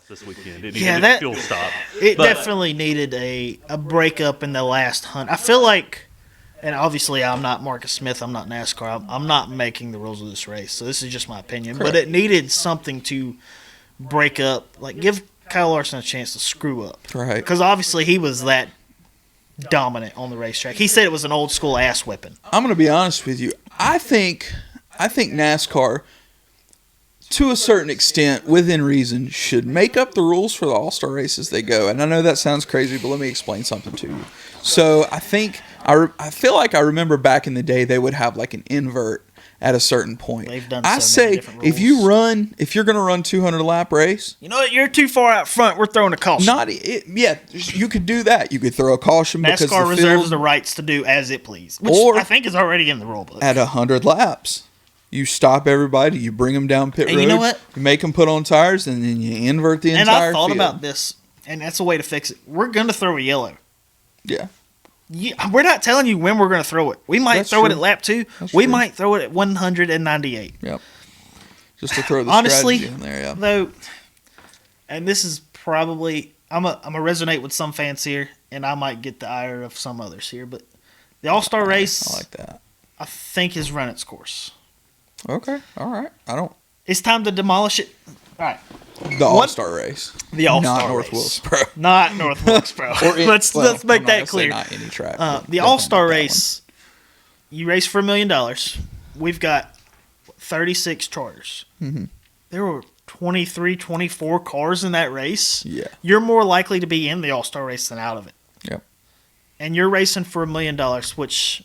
this weekend. That fuel stop. It definitely needed a breakup in the last hunt. I feel like, and obviously I'm not Marcus Smith, I'm not NASCAR, I'm not making the rules of this race, so this is just my opinion. Correct. But it needed something to break up, like give Kyle Larson a chance to screw up. Right. Because obviously he was that dominant on the racetrack. He said it was an old school ass whipping. I'm going to be honest with you. I think NASCAR, to a certain extent, within reason, should make up the rules for the All-Star races they go. And I know that sounds crazy, but let me explain something to you. So I feel like I remember back in the day they would have like an invert at a certain point. They've done many different rules. If you're going to run 200 lap race, you know what? You're too far out front. We're throwing a caution. You could do that. You could throw a caution because NASCAR reserves the rights to do as it please, which I think is already in the rule book. At 100 laps, you stop everybody, you bring them down pit road. You know what? You make them put on tires, and then you invert the entire field. And I thought about this, and that's a way to fix it. We're going to throw a yellow. Yeah. We're not telling you when we're going to throw it. We might throw it at lap 2. We might throw it at 198. Yep. Just to throw the honestly, strategy in there, yeah. Though, and this is probably I'm a resonate with some fans here, and I might get the ire of some others here, but the All-Star race, I like that. I think has run its course. Okay, all right. It's time to demolish it. All right. The All-Star race. The All-Star Not North race. Wilkesboro. Not North Wilkesboro. Let's make that clear. Not any track. The All-Star race, you race for $1 million. We've got 36 charters. Mm-hmm. There were 23, 24 cars in that race. Yeah. You're more likely to be in the All-Star race than out of it. Yep. And you're racing for $1 million, which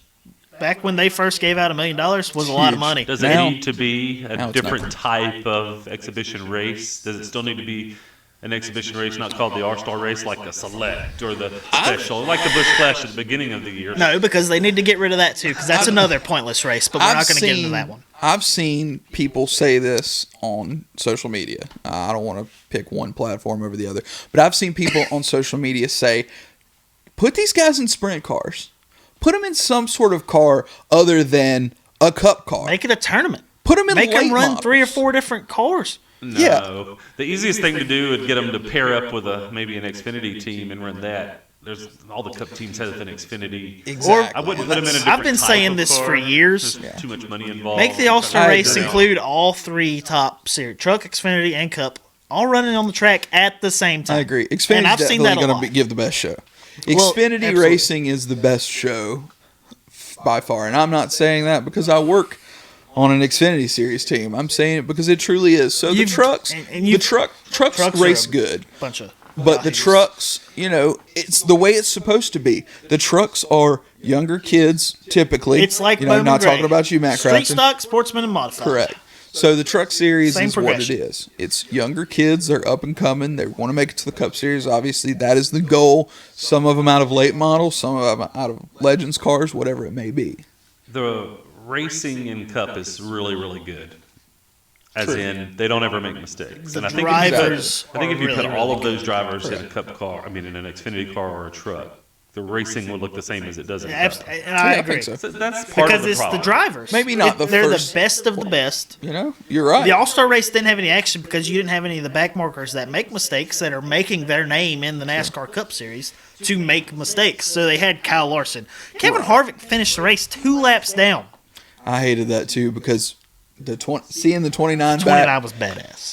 back when they first gave out $1 million was a lot of money. Does it need to be a different type of exhibition race? Does it still need to be an exhibition race not called the All-Star race, like the Select or the Special, like the Busch Clash at the beginning of the year? No, because they need to get rid of that too, because that's another pointless race, but we're not going to get into that one. I've seen people say this on social media. I don't want to pick one platform over the other, but I've seen people on social media say, put these guys in sprint cars. Put them in some sort of car other than a cup car. Make it a tournament. Put them in Make them run models. 3 or 4 different cars. No. Yeah. The easiest thing to do would get them to pair up with maybe an Xfinity team and run that. There's all the Cup teams have an Xfinity. Exactly. I wouldn't put them in a different I've been saying type of this car. for years. There's too much money involved. Make the All-Star race include all 3 top series, Truck, Xfinity, and Cup, all running on the track at the same time. I agree. Xfinity is definitely going to give the best show. Xfinity racing is the best show by far, and I'm not saying that because I work on an Xfinity Series team. I'm saying it because it truly is. So the trucks race good. But the trucks, it's the way it's supposed to be. The trucks are younger kids, typically. It's like not talking about you, Matt Crafton. Street stock, sportsman, and modified. Correct. So the truck series Same is what it is. It's younger kids. They're up and coming. They want to make it to the Cup Series. Obviously, that is the goal. Some of them out of late models, some of them out of Legends cars, whatever it may be. The racing in Cup is really, really good. As in, they don't ever make mistakes. And I think if you put all of those drivers in a Cup car, in an Xfinity car or a truck, the racing would look the same as it does in the Cup. And I agree. So. That's part because of the it's problem. the drivers. Maybe not They're the best of the best. You're right. The All-Star race didn't have any action because you didn't have any of the back markers that make mistakes that are making their name in the NASCAR Cup Series to make mistakes. So they had Kyle Larson. Kevin Harvick finished the race 2 laps down. I hated that too because seeing the 29 was badass.